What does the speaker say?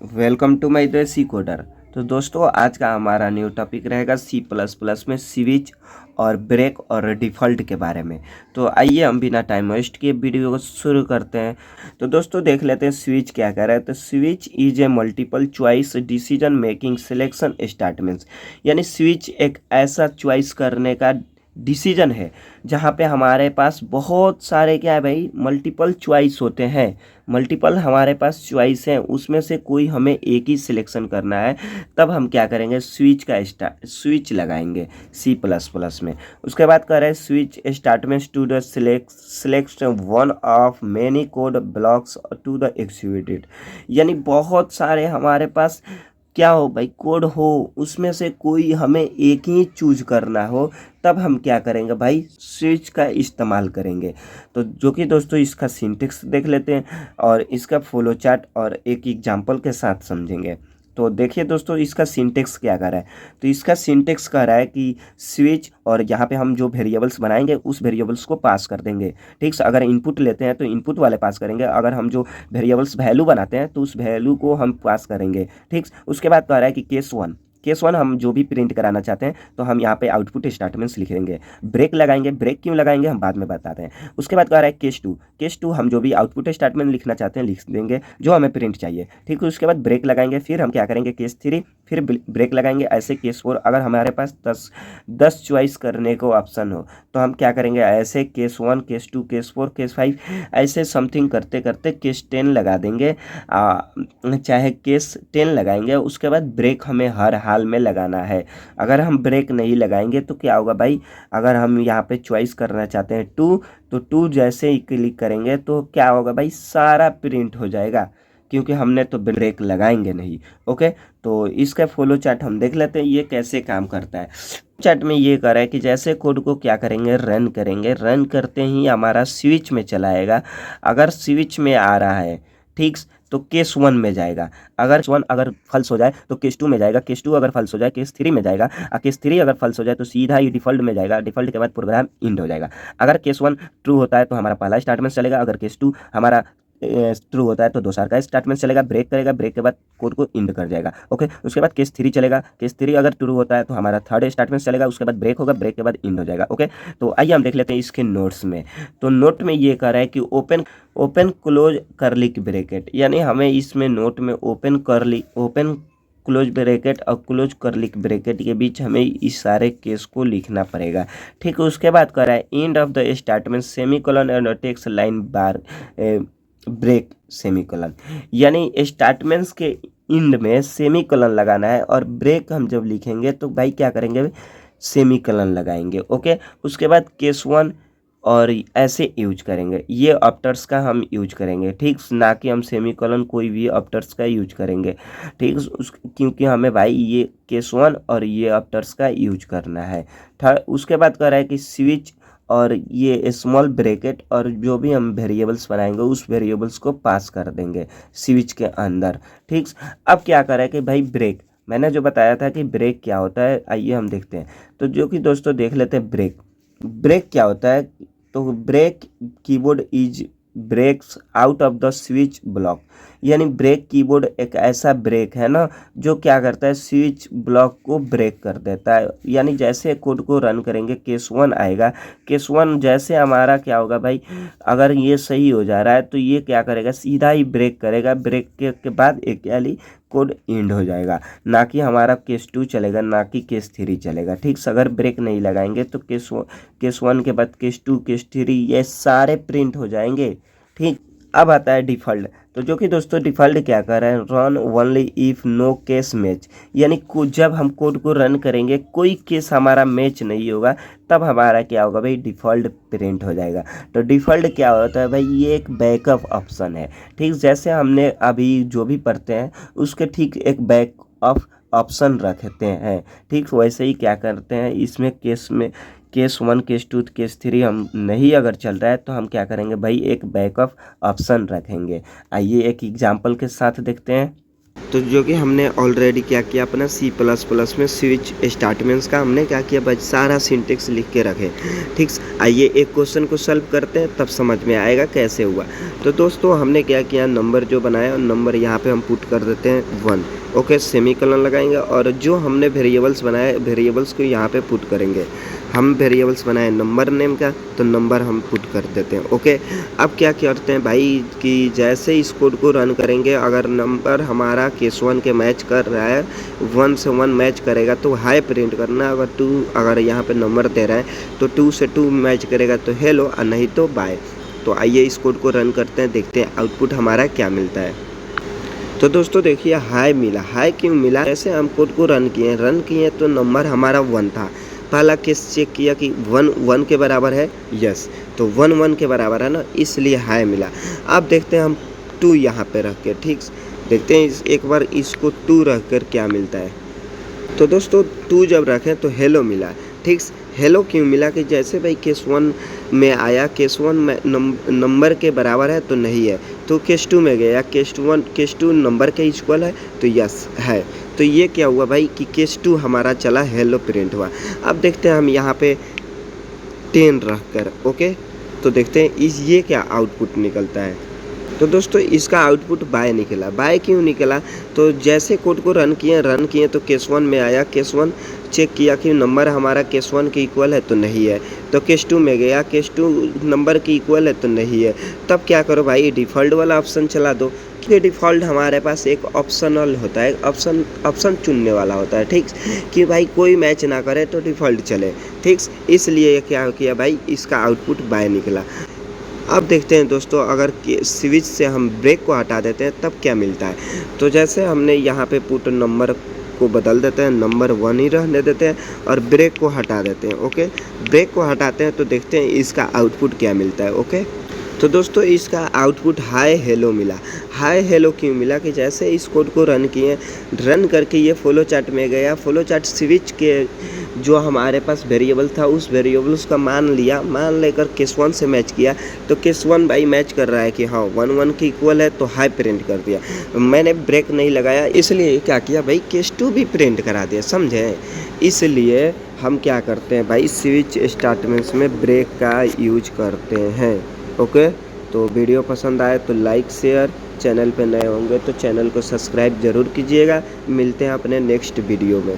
Welcome to my देसी coder. तो दोस्तों आज का हमारा न्यू टॉपिक रहेगा सी प्लस प्लस में स्विच और ब्रेक और डिफ़ॉल्ट के बारे में। तो आइए हम बिना टाइम वेस्ट किए वीडियो को शुरू करते हैं। तो दोस्तों देख लेते हैं स्विच क्या कह रहा है। तो switch is a multiple choice decision making selection statements, यानी स्विच एक ऐसा चॉइस करने का डिसीजन है जहाँ पे हमारे पास बहुत सारे क्या है भाई मल्टीपल चॉइस होते हैं। मल्टीपल हमारे पास चॉइस हैं, उसमें से कोई हमें एक ही सिलेक्शन करना है। तब हम क्या करेंगे, स्विच लगाएंगे सी प्लस प्लस में। उसके बाद कह रहे हैं switch statements to the select one of many code blocks to the executed, यानी बहुत सारे हमारे पास क्या हो भाई कोड हो, उसमें से कोई हमें एक ही चूज करना हो, तब हम क्या करेंगे भाई स्विच का इस्तेमाल करेंगे। तो जो कि दोस्तों इसका सिंटेक्स देख लेते हैं और इसका फ्लो चार्ट और एक एग्जांपल के साथ समझेंगे। तो देखिए दोस्तों इसका सिंटेक्स क्या कर रहा है। तो इसका सिंटेक्स कह रहा है कि स्विच और यहाँ पे हम जो वेरिएबल्स बनाएंगे उस वेरिएबल्स को पास कर देंगे। ठीक है, अगर इनपुट लेते हैं तो इनपुट वाले पास करेंगे, अगर हम जो वेरिएबल्स वैल्यू बनाते हैं तो उस वैल्यू को हम पास करेंगे। ठीक, उसके बाद कह रहा है कि केस वन हम जो भी प्रिंट कराना चाहते हैं तो हम यहाँ पे आउटपुट स्टेटमेंट्स लिख देंगे। ब्रेक लगाएंगे, ब्रेक क्यों लगाएंगे हम बाद में बताते हैं। उसके बाद कह रहा है केस टू हम जो भी आउटपुट स्टेटमेंट लिखना चाहते हैं लिख देंगे जो हमें प्रिंट चाहिए। ठीक है, उसके बाद ब्रेक लगाएंगे, फिर हम क्या करेंगे केस थ्री, फिर ब्रेक लगाएंगे, ऐसे केस फोर। अगर हमारे पास 10 चॉइस करने को ऑप्शन हो तो हम क्या करेंगे ऐसे case one, case two, case four, case five, ऐसे समथिंग करते करते केस 10 लगा देंगे। चाहे केस 10 लगाएंगे। उसके बाद ब्रेक हमें हर हाल में लगाना है। अगर हम ब्रेक नहीं लगाएंगे तो क्या होगा भाई, अगर हम यहाँ पे चॉइस करना चाहते हैं टू, तो टू जैसे ही क्लिक करेंगे तो क्या होगा भाई सारा प्रिंट हो जाएगा, क्योंकि हमने तो ब्रेक लगाएंगे नहीं। ओके, तो इसका फ्लो चार्ट हम देख लेते हैं ये कैसे काम करता है। चार्ट में ये कर रहा है कि जैसे कोड को क्या करेंगे रन करेंगे, रन करते ही हमारा स्विच में चला आएगा। अगर स्विच में आ रहा है ठीक तो केस वन में जाएगा, अगर फल्स हो जाए तो केस टू में जाएगा, केस टू अगर फल्स हो जाए केस थ्री में जाएगा, केस थ्री अगर फल्स हो जाए तो सीधा ही डिफॉल्ट में जाएगा। डिफॉल्ट के बाद प्रोग्राम इंड हो जाएगा। अगर केस वन ट्रू होता है तो हमारा पहला स्टेटमेंट चलेगा, अगर केस टू हमारा ट्रू होता है तो दूसरा का स्टेटमेंट चलेगा। ब्रेक करेगा, ब्रेक के बाद कोड को इंड कर जाएगा। ओके, उसके बाद केस थ्री चलेगा, केस थ्री अगर ट्रू होता है तो हमारा थर्ड स्टेटमेंट चलेगा, उसके बाद ब्रेक होगा, ब्रेक के बाद इंड हो जाएगा। ओके, तो आइए हम देख लेते हैं इसके नोट्स में। तो नोट में ये कह रहा है कि ओपन क्लोज करली ब्रैकेट, यानी हमें इसमें नोट में ओपन क्लोज ब्रैकेट और क्लोज करली ब्रैकेट के बीच हमें इस सारे केस को लिखना पड़ेगा। ठीक है, उसके बाद कह रहा है end of the statement semicolon and text line bar break semicolon, यानी स्टेटमेंट्स के इंड में सेमीकोलन लगाना है और ब्रेक हम जब लिखेंगे तो भाई क्या करेंगे सेमीकोलन लगाएंगे। ओके, उसके बाद केस वन और ऐसे यूज करेंगे, ये ऑप्टर्स का हम यूज करेंगे। ठीक, ना कि हम सेमीकोलन कोई भी ऑप्टर्स का यूज करेंगे। ठीक, क्योंकि हमें भाई ये केस वन और ये ऑप्टर्स का यूज करना है। उसके बाद कह रहा है कि स्विच और ये स्मॉल ब्रैकेट और जो भी हम वेरिएबल्स बनाएंगे उस वेरिएबल्स को पास कर देंगे स्विच के अंदर। ठीक, अब क्या करें कि भाई ब्रेक, मैंने जो बताया था कि ब्रेक क्या होता है आइए हम देखते हैं। तो जो कि दोस्तों देख लेते हैं ब्रेक क्या होता है। तो break keyboard is breaks out of the switch block, यानी ब्रेक कीबोर्ड एक ऐसा ब्रेक है ना जो क्या करता है स्विच ब्लॉक को ब्रेक कर देता है। यानी जैसे कोड को रन करेंगे केस वन आएगा, केस वन जैसे हमारा क्या होगा भाई, अगर ये सही हो जा रहा है तो ये क्या करेगा सीधा ही ब्रेक करेगा, ब्रेक के बाद एक कोड एंड हो जाएगा, ना कि हमारा केस टू चलेगा, ना कि केस थ्री चलेगा। ठीक, अगर ब्रेक नहीं लगाएंगे तो केस वन के बाद केस टू, केस थ्री ये सारे प्रिंट हो जाएंगे। ठीक, अब आता है डिफ़ॉल्ट। तो जो कि दोस्तों डिफ़ॉल्ट क्या कर रहा है run only if no case match, यानी जब हम कोड को रन करेंगे कोई केस हमारा मैच नहीं होगा तब हमारा क्या होगा भाई डिफ़ॉल्ट प्रिंट हो जाएगा। तो डिफ़ॉल्ट क्या होता है भाई, ये एक बैकअप ऑप्शन है। ठीक, जैसे हमने अभी जो भी पढ़ते हैं उसके ठीक एक बैकअप ऑप्शन रखते हैं। ठीक, वैसे ही क्या करते हैं इसमें case one, case two, case three हम नहीं अगर चल रहा है तो हम क्या करेंगे भाई एक बैकअप ऑप्शन रखेंगे। आइए एक एग्जांपल के साथ देखते हैं। तो जो कि हमने ऑलरेडी क्या किया अपना C++ में स्विच स्टेटमेंट्स का हमने क्या किया भाई सारा सिंटेक्स लिख के रखे। ठीक, आइए एक क्वेश्चन को सॉल्व करते हैं तब समझ में आएगा कैसे हुआ। तो दोस्तों हमने क्या किया, नंबर जो बनाया नंबर यहाँ पे हम पुट कर देते हैं 1, ओके, सेमीकोलन लगाएंगे और जो हमने वेरिएबल्स बनाए वेरिएबल्स को यहाँ पे पुट करेंगे। हम वेरिएबल्स बनाए नंबर नेम का, तो नंबर हम पुट कर देते हैं, ओके। अब क्या करते हैं भाई कि जैसे इस कोड को रन करेंगे, अगर नंबर हमारा केस 1 के मैच कर रहा है, 1 से 1 मैच करेगा तो हाई प्रिंट करना, अगर यहाँ पे नंबर दे रहा है तो 2 से 2 मैच करेगा तो हेलो और नहीं तो बाय। तो आइए इस कोड को रन करते हैं, देखते हैं आउटपुट हमारा क्या मिलता है। तो दोस्तों देखिए हाई मिला। हाई क्यों मिला, जैसे हम कोड को रन किए तो नंबर हमारा 1 था। पहला केस चेक किया कि 1 के बराबर है, यस, तो 1 के बराबर है ना, इसलिए हाई मिला। अब देखते हैं हम 2 यहाँ पे रख के, ठीक, देखते हैं एक बार इसको 2 रख कर क्या मिलता है। तो दोस्तों 2 जब रखें तो हेलो मिला, ठीक। हेलो क्यों मिला कि जैसे भाई केस 1 में आया, केस 1 में नंबर के बराबर है तो नहीं है, तो केस 2 में गया, केस 2 नंबर के इक्वल है तो यस है। तो ये क्या हुआ भाई कि केस 2 हमारा चला, हेलो प्रिंट हुआ। अब देखते हैं हम यहाँ पे 10 रख कर, ओके, तो देखते हैं ये क्या आउटपुट निकलता है। तो दोस्तों इसका आउटपुट बाय निकला। बाय क्यों निकला, तो जैसे कोड को रन किए तो केस 1 में आया, केस 1 चेक किया कि नंबर हमारा केस 1 के इक्वल है तो नहीं है, तो केस 2 में गया, केस 2 नंबर के इक्वल है तो नहीं है। तब क्या करो भाई, डिफ़ॉल्ट वाला ऑप्शन चला दो, कि डिफ़ॉल्ट हमारे पास एक ऑप्शनल होता है, ऑप्शन चुनने वाला होता है, ठीक, कि भाई कोई मैच ना करे तो डिफ़ॉल्ट चले, ठीक। इसलिए क्या किया भाई, इसका आउटपुट बाय निकला। अब देखते हैं दोस्तों, अगर स्विच से हम ब्रेक को हटा देते हैं तब क्या मिलता है। तो जैसे हमने यहाँ पे पुट नंबर को बदल देते हैं, नंबर 1 ही रहने देते हैं और ब्रेक को हटा देते हैं, ओके। ब्रेक को हटाते हैं तो देखते हैं इसका आउटपुट क्या मिलता है, ओके। तो दोस्तों इसका आउटपुट हाय हेलो मिला। हाय हेलो क्यों मिला कि जैसे इस कोड को रन करके ये फ्लो चार्ट में गया, फ्लो चार्ट स्विच के जो हमारे पास वेरिएबल था उस वेरिएबल्स का मान लेकर केस 1 से मैच किया, तो केस 1 भाई मैच कर रहा है कि हाँ 1 के इक्वल है, तो हाई प्रिंट कर दिया। मैंने ब्रेक नहीं लगाया, इसलिए क्या किया भाई, केस 2 भी प्रिंट करा दिया, समझे। इसलिए हम क्या करते हैं भाई, स्विच स्टेटमेंट्स में ब्रेक का यूज करते हैं, ओके। तो वीडियो पसंद आए तो लाइक शेयर, चैनल पे नए होंगे तो चैनल को सब्सक्राइब ज़रूर कीजिएगा। मिलते हैं अपने नेक्स्ट वीडियो में।